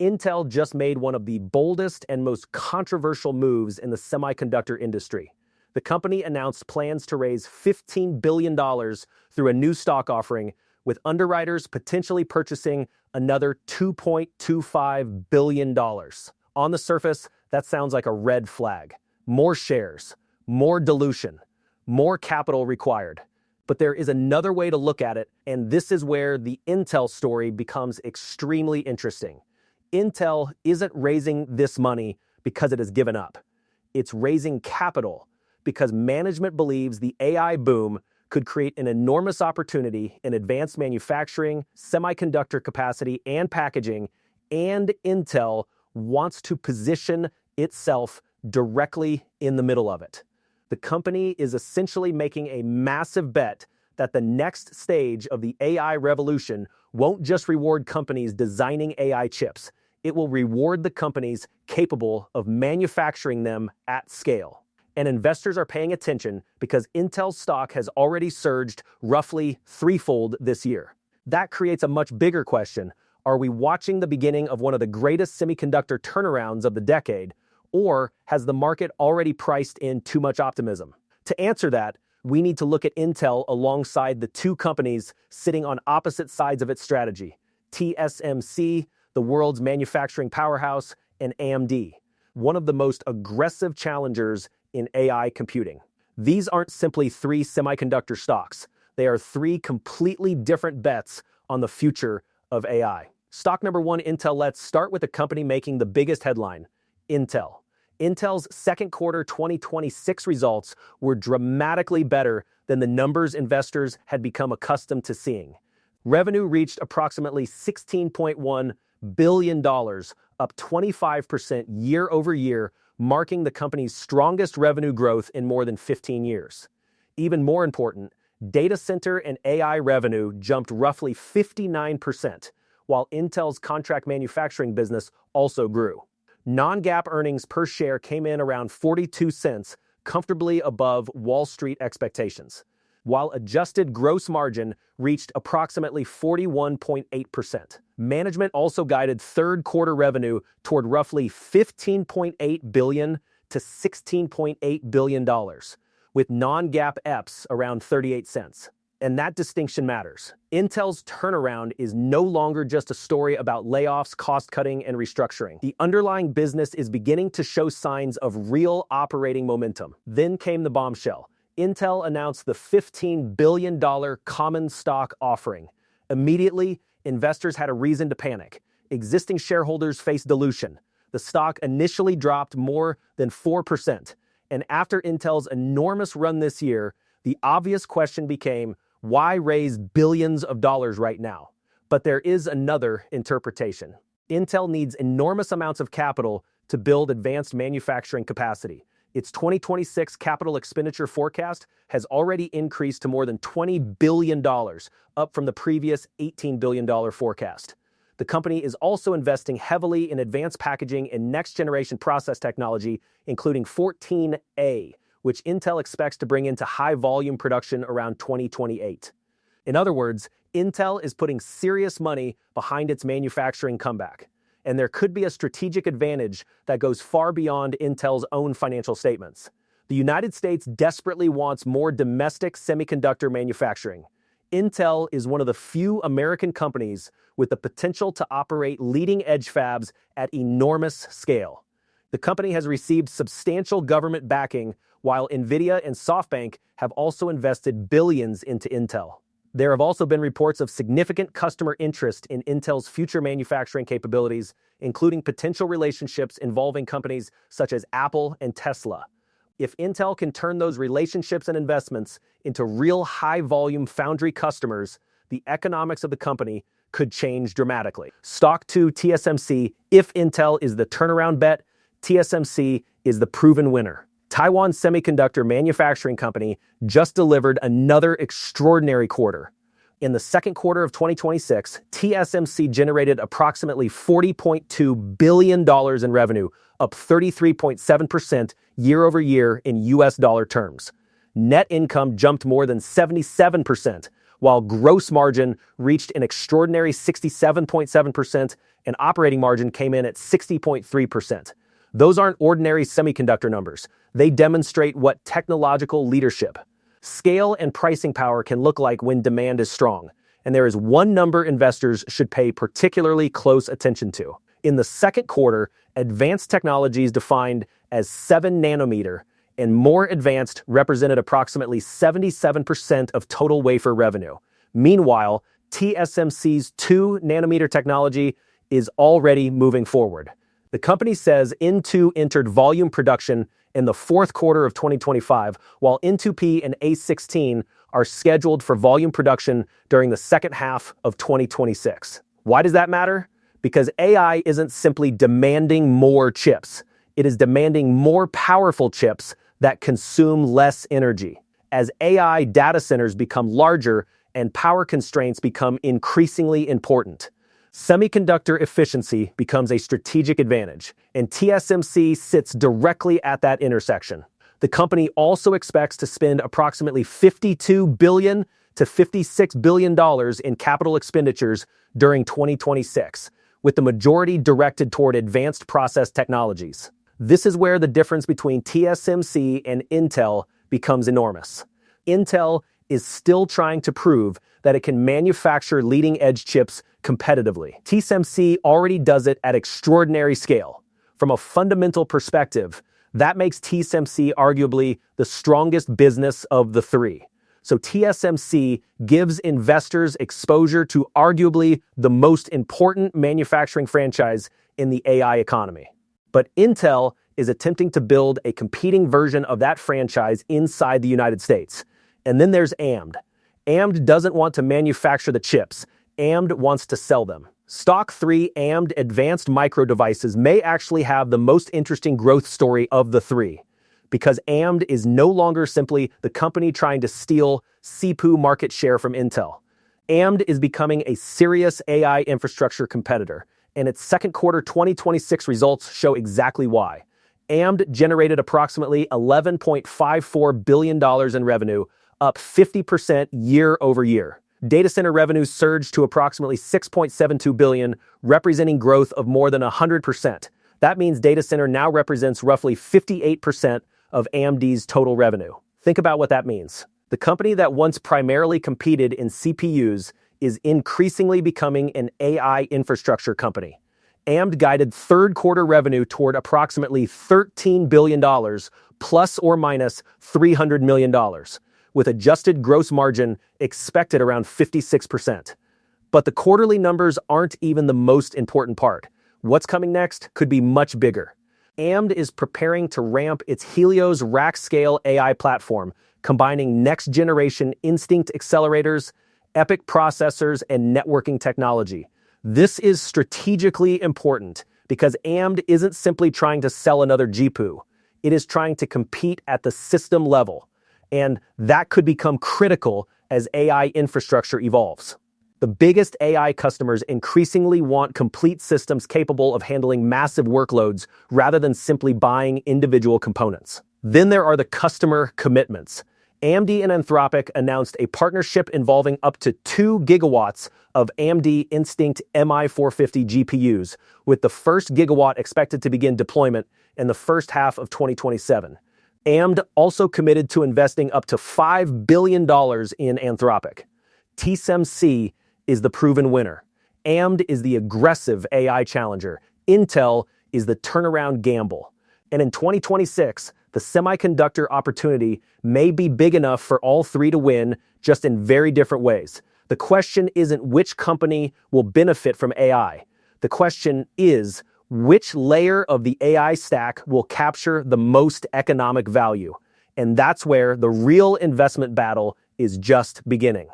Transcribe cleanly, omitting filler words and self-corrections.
Intel just made one of the boldest and most controversial moves in the semiconductor industry. The company announced plans to raise $15 billion through a new stock offering, with underwriters potentially purchasing another $2.25 billion. On the surface, that sounds like a red flag. More shares, more dilution, more capital required. But there is another way to look at it, and this is where the Intel story becomes extremely interesting. Intel isn't raising this money because it has given up. It's raising capital because management believes the AI boom could create an enormous opportunity in advanced manufacturing, semiconductor capacity, and packaging, and Intel wants to position itself directly in the middle of it. The company is essentially making a massive bet that the next stage of the AI revolution won't just reward companies designing AI chips. It will reward the companies capable of manufacturing them at scale. And investors are paying attention because Intel's stock has already surged roughly threefold this year. That creates a much bigger question. Are we watching the beginning of one of the greatest semiconductor turnarounds of the decade, or has the market already priced in too much optimism? To answer that, we need to look at Intel alongside the two companies sitting on opposite sides of its strategy: TSMC, the world's manufacturing powerhouse, and AMD, one of the most aggressive challengers in AI computing. These aren't simply three semiconductor stocks. They are three completely different bets on the future of AI. Stock number one, Intel. Let's start with the company making the biggest headline, Intel. Intel's second quarter 2026 results were dramatically better than the numbers investors had become accustomed to seeing. Revenue reached approximately $16.1 billion, up 25% year over year, marking the company's strongest revenue growth in more than 15 years. Even more important, data center and AI revenue jumped roughly 59%, while Intel's contract manufacturing business also grew. Non-GAAP earnings per share came in around 42 cents, comfortably above Wall Street expectations, while adjusted gross margin reached approximately 41.8%. Management also guided third quarter revenue toward roughly $15.8 billion to $16.8 billion, with non-GAAP EPS around 38 cents. And that distinction matters. Intel's turnaround is no longer just a story about layoffs, cost-cutting, and restructuring. The underlying business is beginning to show signs of real operating momentum. Then came the bombshell. Intel announced the $15 billion common stock offering. Immediately, investors had a reason to panic. Existing shareholders faced dilution. The stock initially dropped more than 4%. And after Intel's enormous run this year, the obvious question became, why raise billions of dollars right now? But there is another interpretation. Intel needs enormous amounts of capital to build advanced manufacturing capacity. Its 2026 capital expenditure forecast has already increased to more than $20 billion, up from the previous $18 billion forecast. The company is also investing heavily in advanced packaging and next-generation process technology, including 14A, which Intel expects to bring into high-volume production around 2028. In other words, Intel is putting serious money behind its manufacturing comeback, and there could be a strategic advantage that goes far beyond Intel's own financial statements. The United States desperately wants more domestic semiconductor manufacturing. Intel is one of the few American companies with the potential to operate leading-edge fabs at enormous scale. The company has received substantial government backing, while NVIDIA and SoftBank have also invested billions into Intel. There have also been reports of significant customer interest in Intel's future manufacturing capabilities, including potential relationships involving companies such as Apple and Tesla. If Intel can turn those relationships and investments into real high-volume foundry customers, the economics of the company could change dramatically. Stock 2, TSMC. If Intel is the turnaround bet, TSMC is the proven winner. Taiwan Semiconductor Manufacturing Company just delivered another extraordinary quarter. In the second quarter of 2026, TSMC generated approximately $40.2 billion in revenue, up 33.7% year over year in US dollar terms. Net income jumped more than 77%, while gross margin reached an extraordinary 67.7% and operating margin came in at 60.3%. Those aren't ordinary semiconductor numbers. They demonstrate what technological leadership, scale, and pricing power can look like when demand is strong. And there is one number investors should pay particularly close attention to. In the second quarter, advanced technologies defined as 7 nanometer and more advanced represented approximately 77% of total wafer revenue. Meanwhile, TSMC's 2 nanometer technology is already moving forward. The company says N2 entered volume production in the fourth quarter of 2025, while N2P and A16 are scheduled for volume production during the second half of 2026. Why does that matter? Because AI isn't simply demanding more chips. It is demanding more powerful chips that consume less energy. As AI data centers become larger and power constraints become increasingly important, semiconductor efficiency becomes a strategic advantage, and TSMC sits directly at that intersection. The company also expects to spend approximately $52 billion to $56 billion in capital expenditures during 2026, with the majority directed toward advanced process technologies. This is where the difference between TSMC and Intel becomes enormous. Intel is still trying to prove that it can manufacture leading-edge chips competitively. TSMC already does it at extraordinary scale. From a fundamental perspective, that makes TSMC arguably the strongest business of the three. So TSMC gives investors exposure to arguably the most important manufacturing franchise in the AI economy. But Intel is attempting to build a competing version of that franchise inside the United States. And then there's AMD. AMD doesn't want to manufacture the chips. AMD wants to sell them. Stock 3 AMD Advanced Micro Devices may actually have the most interesting growth story of the three, because AMD is no longer simply the company trying to steal CPU market share from Intel. AMD is becoming a serious AI infrastructure competitor, and its second quarter 2026 results show exactly why. AMD generated approximately $11.54 billion in revenue, up 50% year over year. Data center revenues surged to approximately $6.72 billion, representing growth of more than 100%. That means data center now represents roughly 58% of AMD's total revenue. Think about what that means. The company that once primarily competed in CPUs is increasingly becoming an AI infrastructure company. AMD guided third quarter revenue toward approximately $13 billion, plus or minus $300 million, with adjusted gross margin expected around 56%. But the quarterly numbers aren't even the most important part. What's coming next could be much bigger. AMD is preparing to ramp its Helios rack-scale AI platform, combining next-generation Instinct accelerators, EPYC processors, and networking technology. This is strategically important because AMD isn't simply trying to sell another GPU. It is trying to compete at the system level, and that could become critical as AI infrastructure evolves. The biggest AI customers increasingly want complete systems capable of handling massive workloads rather than simply buying individual components. Then there are the customer commitments. AMD and Anthropic announced a partnership involving up to 2 gigawatts of AMD Instinct MI450 GPUs, with the first gigawatt expected to begin deployment in the first half of 2027. AMD also committed to investing up to $5 billion in Anthropic. TSMC is the proven winner. AMD is the aggressive AI challenger. Intel is the turnaround gamble. And in 2026, the semiconductor opportunity may be big enough for all three to win, just in very different ways. The question isn't which company will benefit from AI. The question is, which layer of the AI stack will capture the most economic value? And that's where the real investment battle is just beginning.